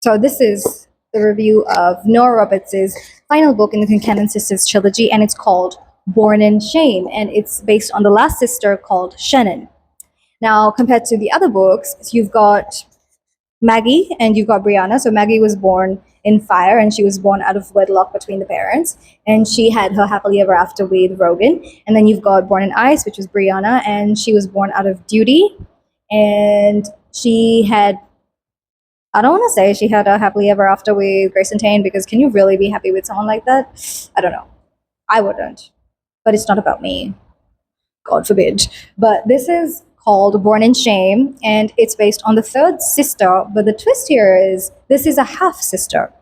So this is the review of Nora Roberts' final book in the Concannon Sisters Trilogy, and it's called Born in Shame, and it's based on the last sister called Shannon. Now, compared to the other books, you've got Maggie and you've got Brianna. So Maggie was born in fire, and she was born out of wedlock between the parents, and she had her happily ever after with Rogan. And then you've got Born in Ice, which was Brianna, and she was born out of duty, and she had, I don't want to say she had a happily ever after with Grace and Tane, because can you really be happy with someone like that? I don't know. I wouldn't. But it's not about me. God forbid. But this is called Born in Shame, and it's based on the third sister. But the twist here is this is a half sister.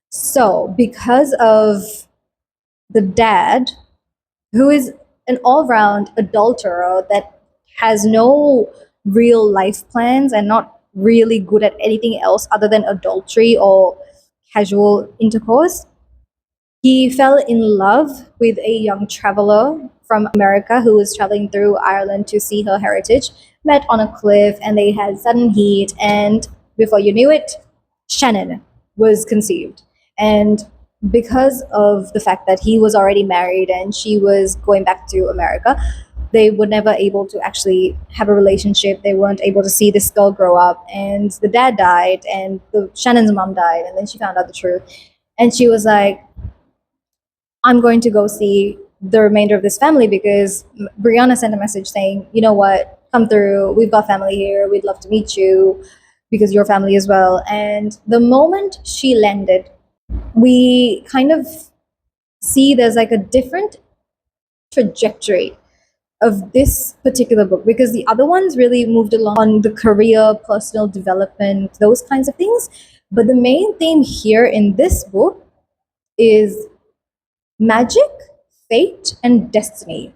So, because of the dad, who is an all round adulterer that has no real life plans and not really good at anything else other than adultery or casual intercourse, he fell in love with a young traveler from America who was traveling through Ireland to see her heritage, met on a cliff, and they had sudden heat, and before you knew it, Shannon was conceived. And because of the fact that he was already married and she was going back to America, they were never able to actually have a relationship. They weren't able to see this girl grow up, and the dad died, and Shannon's mom died, and then she found out the truth. And she was like, I'm going to go see the remainder of this family, because Brianna sent a message saying, you know what, come through. We've got family here. We'd love to meet you because you're family as well. And the moment she landed, we kind of see there's like a different trajectory of this particular book, because the other ones really moved along on the career, personal development, those kinds of things. But the main theme here in this book is magic, fate, and destiny.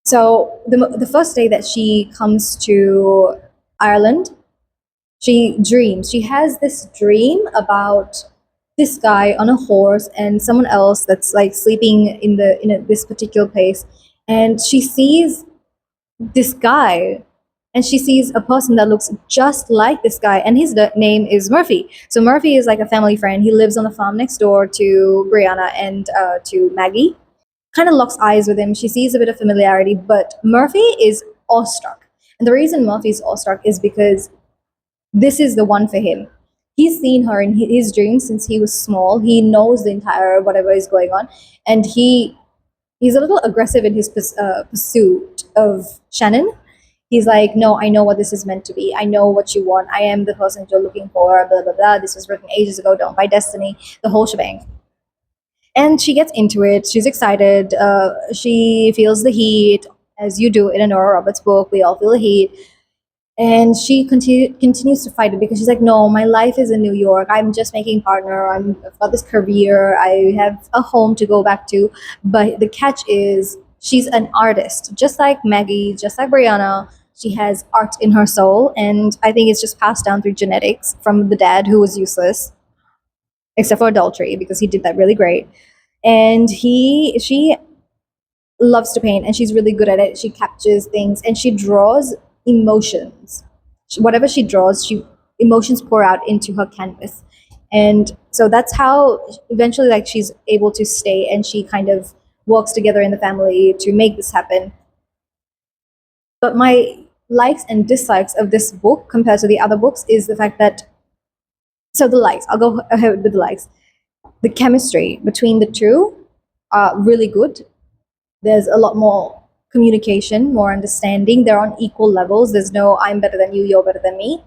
So the first day that she comes to Ireland, she dreams. She has this dream about this guy on a horse and someone else that's like sleeping in this particular place, and she sees this guy, and she sees a person that looks just like this guy, and his name is Murphy. So Murphy is like a family friend. He lives on the farm next door to Brianna and to Maggie. Kind of locks eyes with him. She sees a bit of familiarity, but Murphy is awestruck. And the reason Murphy is awestruck is because this is the one for him. He's seen her in his dreams since he was small. He knows the entire whatever is going on, and he's a little aggressive in his pursuit of Shannon. He's like, no, I know what this is meant to be. I know what you want. I am the person you're looking for, blah, blah, blah. This was written ages ago. Don't buy Destiny. The whole shebang. And she gets into it. She's excited. She feels the heat, as you do in a Nora Roberts book. We all feel the heat. And she continues to fight it, because she's like, no, my life is in New York. I'm just making partner. I've got this career. I have a home to go back to. But the catch is she's an artist, just like Maggie, just like Brianna. She has art in her soul. And I think it's just passed down through genetics from the dad, who was useless, except for adultery, because he did that really great. And she loves to paint, and she's really good at it. She captures things, and she draws emotions. Whatever she draws, emotions pour out into her canvas. And so that's how eventually, like, she's able to stay, and she kind of works together in the family to make this happen. But my likes and dislikes of this book compared to the other books is the fact that, so the likes, I'll go ahead with the likes. The chemistry between the two are really good. There's a lot more communication, more understanding. They're on equal levels. There's no I'm better than you, you're better than me.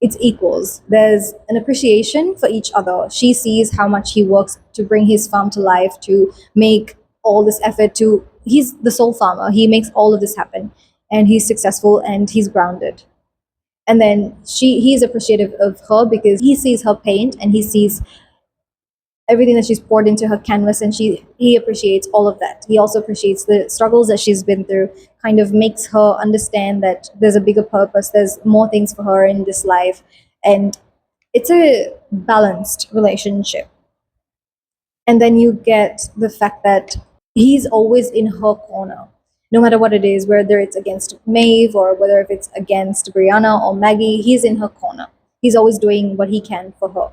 It's equals. There's an appreciation for each other. She sees how much he works to bring his farm to life, to make all this effort to, he's the sole farmer. He makes all of this happen, and he's successful, and he's grounded. And then he's appreciative of her, because he sees her paint, and he sees everything that she's poured into her canvas, and he appreciates all of that. He also appreciates the struggles that she's been through, kind of makes her understand that there's a bigger purpose, there's more things for her in this life, and it's a balanced relationship. And then you get the fact that he's always in her corner, no matter what it is, whether it's against Maeve or whether if it's against Brianna or Maggie, he's in her corner. he's always doing what he can for her.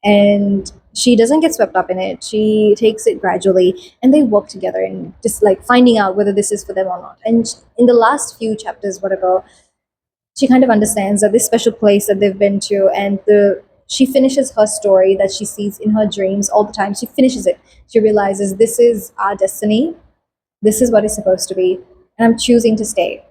And she doesn't get swept up in it. She takes it gradually, and they work together and just like finding out whether this is for them or not. And in the last few chapters, whatever, she kind of understands that this special place that they've been to, and the she finishes her story that she sees in her dreams all the time. She finishes it. She realizes this is our destiny. This is what it's supposed to be, and I'm choosing to stay.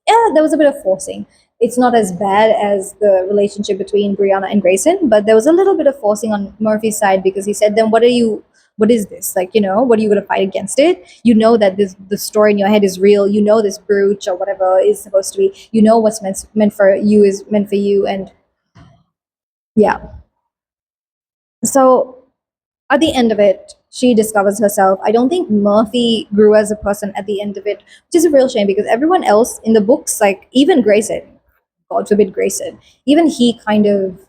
Yeah, there was a bit of forcing. It's not as bad as the relationship between Brianna and Grayson, but there was a little bit of forcing on Murphy's side, because he said, "Then what are you? What is this? Like, what are you going to fight against it? You know that the story in your head is real. You know this brooch or whatever is supposed to be. You know what's meant for you is meant for you." And yeah, so at the end of it, she discovers herself. I don't think Murphy grew as a person at the end of it, which is a real shame, because everyone else in the books, like even Grayson, God forbid Grayson, even he kind of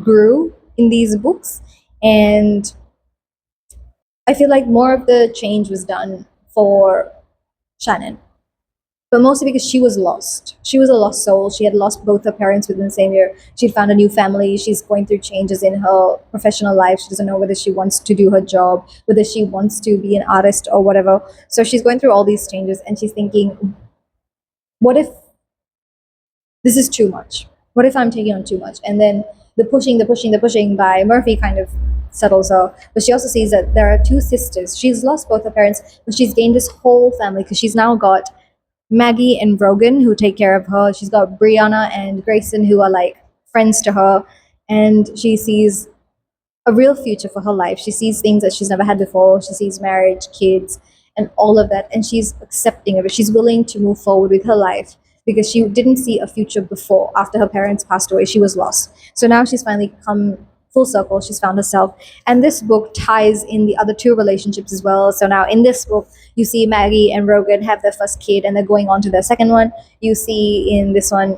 grew in these books. And I feel like more of the change was done for Shannon, but mostly because she was lost. She was a lost soul. She had lost both her parents within the same year. She'd found a new family. She's going through changes in her professional life. She doesn't know whether she wants to do her job, whether she wants to be an artist or whatever. So she's going through all these changes, and she's thinking, what if this is too much? What if I'm taking on too much? And then the pushing by Murphy kind of settles her. But she also sees that there are two sisters. She's lost both her parents, but she's gained this whole family, because she's now got Maggie and Rogan, who take care of her. She's got Brianna and Grayson, who are like friends to her. And she sees a real future for her life. She sees things that she's never had before. She sees marriage, kids, and all of that. And she's accepting of it. She's willing to move forward with her life, because she didn't see a future before. After her parents passed away, she was lost. So now she's finally come full circle. She's found herself. And this book ties in the other two relationships as well. So now in this book, you see Maggie and Rogan have their first kid, and they're going on to their second one. You see in this one,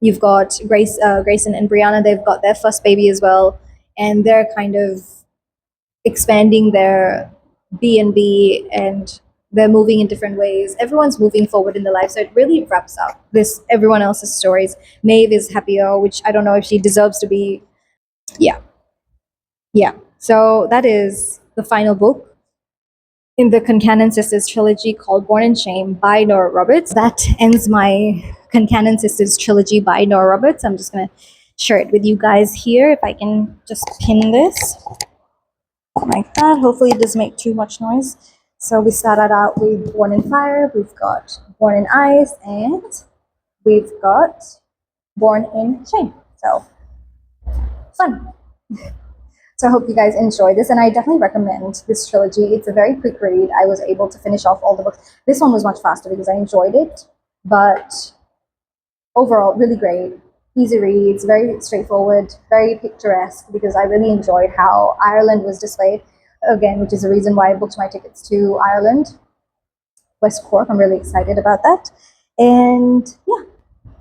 you've got Grayson and Brianna. They've got their first baby as well, and they're kind of expanding their B&B, and they're moving in different ways. Everyone's moving forward in their life, so it really wraps up this everyone else's stories. Maeve is happier, which I don't know if she deserves to be. Yeah, yeah. So that is the final book in the Concannon Sisters Trilogy, called Born in Shame by Nora Roberts. That ends my Concannon Sisters Trilogy by Nora Roberts. I'm just going to share it with you guys here. If I can just pin this like that. Hopefully it doesn't make too much noise. So we started out with Born in Fire, we've got Born in Ice, and we've got Born in Shame. So fun. So I hope you guys enjoy this, and I definitely recommend this trilogy. It's a very quick read. I was able to finish off all the books. This one was much faster because I enjoyed it, but overall, really great. Easy reads, very straightforward, very picturesque, because I really enjoyed how Ireland was displayed, again, which is the reason why I booked my tickets to Ireland, West Cork. I'm really excited about that. And yeah,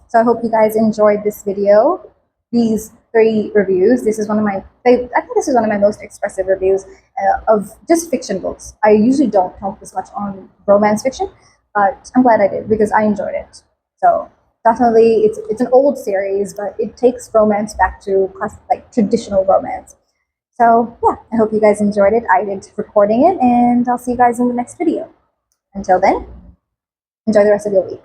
so I hope you guys enjoyed this video, these 3 reviews. This is one of my, I think this is one of my most expressive reviews of just fiction books. I usually don't talk this much on romance fiction, but I'm glad I did, because I enjoyed it. So definitely, it's an old series, but it takes romance back to like traditional romance. So yeah, I hope you guys enjoyed it. I did recording it, and I'll see you guys in the next video. Until then, enjoy the rest of your week.